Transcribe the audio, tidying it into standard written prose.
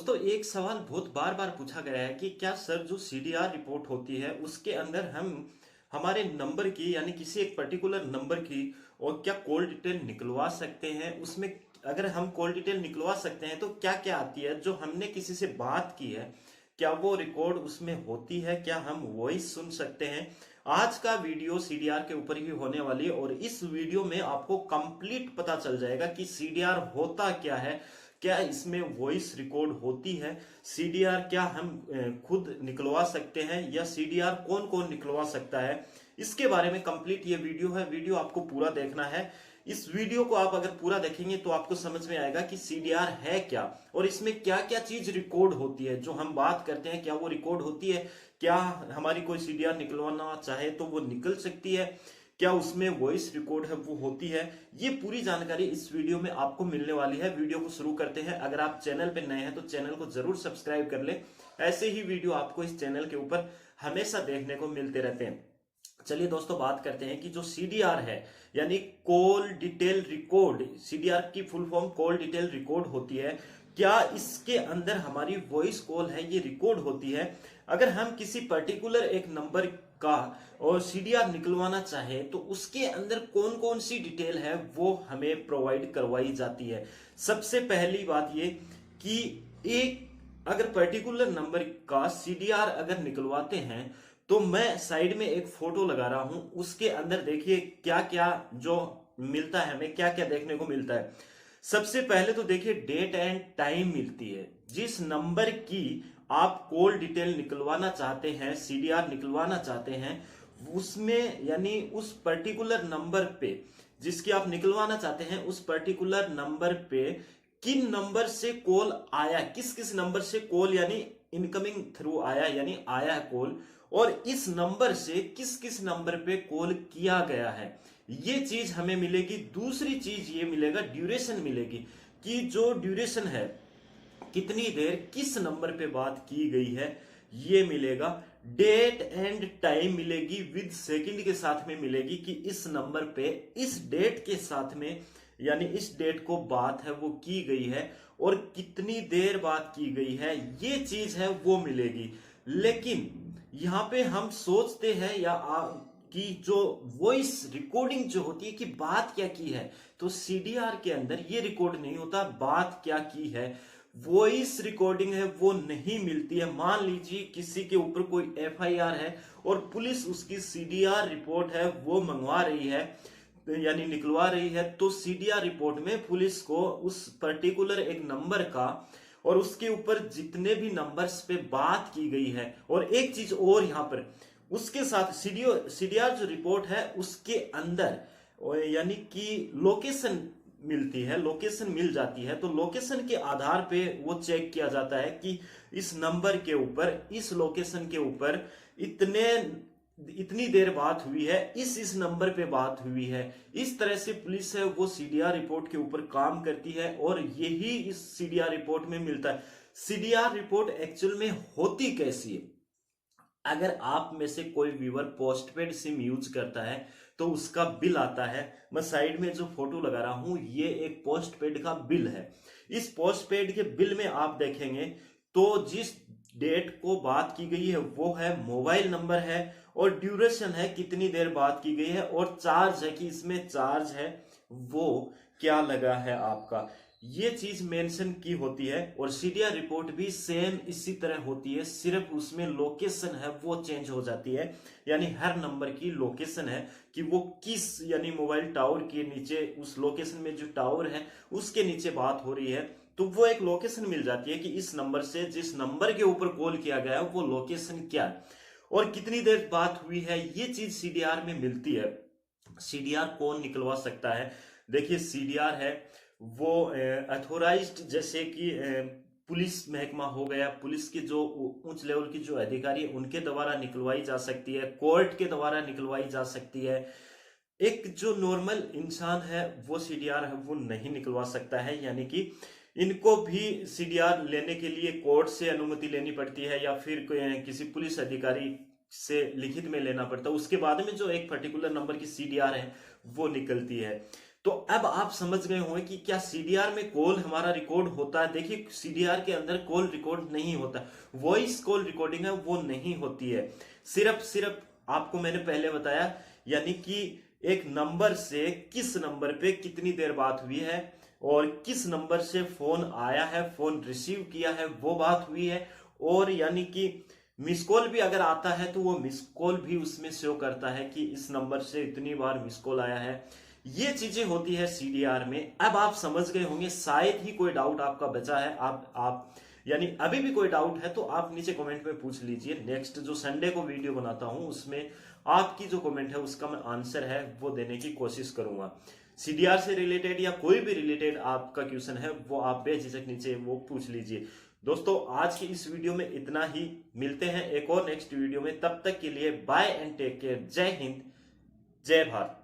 दोस्तों एक सवाल बहुत बार बार पूछा गया है कि क्या सर जो सीडीआर रिपोर्ट होती है उसके अंदर हम हमारे नंबर की यानी किसी एक पर्टिकुलर नंबर की और क्या कॉल डिटेल निकलवा सकते हैं उसमें। अगर हम कॉल डिटेल निकलवा सकते हैं तो क्या क्या आती है जो हमने किसी से बात की है, क्या वो रिकॉर्ड उसमें होती है, क्या हम वॉइस सुन सकते हैं। आज का वीडियो सीडीआर के ऊपर ही होने वाली है और इस वीडियो में आपको कंप्लीट पता चल जाएगा कि सीडीआर होता क्या है, क्या इसमें वॉइस रिकॉर्ड होती है, सीडीआर क्या हम खुद निकलवा सकते हैं या सीडीआर कौन कौन निकलवा सकता है। इसके बारे में कंप्लीट ये वीडियो है, वीडियो आपको पूरा देखना है। इस वीडियो को आप अगर पूरा देखेंगे तो आपको समझ में आएगा कि सीडीआर है क्या और इसमें क्या क्या चीज रिकॉर्ड होती है। जो हम बात करते हैं क्या वो रिकॉर्ड होती है, क्या हमारी कोई सीडीआर निकलवाना चाहे तो वो निकल सकती है, क्या उसमें वॉइस रिकॉर्ड है वो होती है। ये पूरी जानकारी इस वीडियो में आपको मिलने वाली है। वीडियो को शुरू करते हैं। अगर आप चैनल पे नए हैं तो चैनल को जरूर सब्सक्राइब कर ले, ऐसे ही वीडियो आपको इस चैनल के ऊपर हमेशा देखने को मिलते रहते हैं। चलिए दोस्तों बात करते हैं कि जो सीडीआर है यानी कॉल डिटेल रिकॉर्ड, सीडीआर की full form call detail record होती है, क्या इसके अंदर हमारी वॉइस कॉल है ये रिकॉर्ड होती है। अगर हम किसी पर्टिकुलर एक नंबर का और सीडीआर निकलवाना चाहे तो उसके अंदर कौन कौन सी डिटेल है वो हमें प्रोवाइड करवाई जाती है। सबसे पहली बात ये कि एक अगर पर्टिकुलर नंबर का सीडीआर अगर निकलवाते हैं तो मैं साइड में एक फोटो लगा रहा हूं, उसके अंदर देखिए क्या क्या जो मिलता है, हमें क्या क्या देखने को मिलता है। सबसे पहले तो देखिए डेट एंड टाइम मिलती है। जिस नंबर की आप कॉल डिटेल निकलवाना चाहते हैं, सीडीआर निकलवाना चाहते हैं, उसमें यानी उस पर्टिकुलर नंबर पे जिसकी आप निकलवाना चाहते हैं उस पर्टिकुलर नंबर पे किन नंबर से कॉल आया, किस किस नंबर से कॉल यानी इनकमिंग थ्रू आया यानी आया कॉल, और इस नंबर से किस किस नंबर पे कॉल किया गया है, ये चीज हमें मिलेगी। दूसरी चीज ये मिलेगा, ड्यूरेशन मिलेगी कि जो ड्यूरेशन है कितनी देर किस नंबर पे बात की गई है ये मिलेगा। डेट एंड टाइम मिलेगी, विद सेकंड के साथ में मिलेगी कि इस नंबर पे इस डेट के साथ में यानी इस डेट को बात है वो की गई है और कितनी देर बात की गई है ये चीज है वो मिलेगी। लेकिन यहां पे हम सोचते हैं कि जो वॉइस रिकॉर्डिंग जो होती है कि बात क्या की है, तो सीडीआर के अंदर ये रिकॉर्ड नहीं होता बात क्या की है, वॉइस रिकॉर्डिंग है वो नहीं मिलती है। मान लीजिए किसी के ऊपर कोई एफआईआर है और पुलिस उसकी सीडीआर रिपोर्ट है वो मंगवा रही है यानी निकलवा रही है, तो सीडीआर रिपोर्ट में पुलिस को उस पर्टिकुलर एक नंबर का और उसके ऊपर जितने भी नंबर्स पे बात की गई है, और एक चीज और यहां पर उसके साथ सीडीआर जो रिपोर्ट है उसके अंदर यानी कि लोकेशन मिलती है, लोकेशन मिल जाती है। तो लोकेशन के आधार पे वो चेक किया जाता है कि इस नंबर के ऊपर इस लोकेशन के ऊपर इतनी देर बात हुई है, इस नंबर पे बात हुई है। इस तरह से पुलिस है वो सीडीआर रिपोर्ट के ऊपर काम करती है और यही इस सीडीआर रिपोर्ट में मिलता है। सीडीआर रिपोर्ट एक्चुअल में होती कैसी है, अगर आप में से कोई व्यूअर पोस्टपेड सिम यूज करता है तो उसका बिल आता है। मैं साइड में जो फोटो लगा रहा हूं ये एक पोस्टपेड का बिल है। इस पोस्टपेड के बिल में आप देखेंगे तो जिस डेट को बात की गई है वो है, मोबाइल नंबर है और ड्यूरेशन है कितनी देर बात की गई है, और चार्ज है कि इसमें चार्ज है वो क्या लगा है आपका, ये चीज मेंशन की होती है। और सीडीआर रिपोर्ट भी सेम इसी तरह होती है, सिर्फ उसमें लोकेशन है वो चेंज हो जाती है। यानी हर नंबर की लोकेशन है कि वो किस यानी मोबाइल टावर के नीचे, उस लोकेशन में जो टावर है उसके नीचे बात हो रही है, तो वो एक लोकेशन मिल जाती है कि इस नंबर से जिस नंबर के ऊपर कॉल किया गया है वो लोकेशन क्या है और कितनी देर बात हुई है, ये चीज सीडीआर में मिलती है। सीडीआर कौन निकलवा सकता है, देखिए सीडीआर है वो अथोराइज्ड, जैसे कि पुलिस महकमा हो गया, पुलिस के जो उच्च लेवल की जो अधिकारी है उनके द्वारा निकलवाई जा सकती है, कोर्ट के द्वारा निकलवाई जा सकती है। एक जो नॉर्मल इंसान है वो सीडीआर है वो नहीं निकलवा सकता है, यानी कि इनको भी सीडीआर लेने के लिए कोर्ट से अनुमति लेनी पड़ती है या फिर किसी पुलिस अधिकारी से लिखित में लेना पड़ता है। उसके बाद में जो एक पर्टिकुलर नंबर की सीडीआर है वो निकलती है। तो अब आप समझ गए होंगे कि क्या सीडीआर में कॉल हमारा रिकॉर्ड होता है। देखिए सीडीआर के अंदर कॉल रिकॉर्ड नहीं होता, वॉइस कॉल रिकॉर्डिंग है वो नहीं होती है। सिर्फ आपको मैंने पहले बताया, यानी कि एक नंबर से किस नंबर पे कितनी देर बात हुई है और किस नंबर से फोन आया है, फोन रिसीव किया है, वो बात हुई है। और यानी कि मिस कॉल भी अगर आता है तो वो मिस कॉल भी उसमें शो करता है कि इस नंबर से इतनी बार मिस कॉल आया है। ये चीजें होती है सीडीआर में। अब आप समझ गए होंगे, शायद ही कोई डाउट आपका बचा है। आप यानी अभी भी कोई डाउट है तो आप नीचे कमेंट में पूछ लीजिए। नेक्स्ट जो संडे को वीडियो बनाता हूं उसमें आपकी जो कमेंट है उसका मैं आंसर है वो देने की कोशिश करूंगा। सीडीआर से रिलेटेड या कोई भी रिलेटेड आपका क्वेश्चन है वो आप बेझिझक नीचे वो पूछ लीजिए। दोस्तों आज की इस वीडियो में इतना ही, मिलते हैं एक और नेक्स्ट वीडियो में। तब तक के लिए बाय एंड टेक केयर। जय हिंद, जय भारत।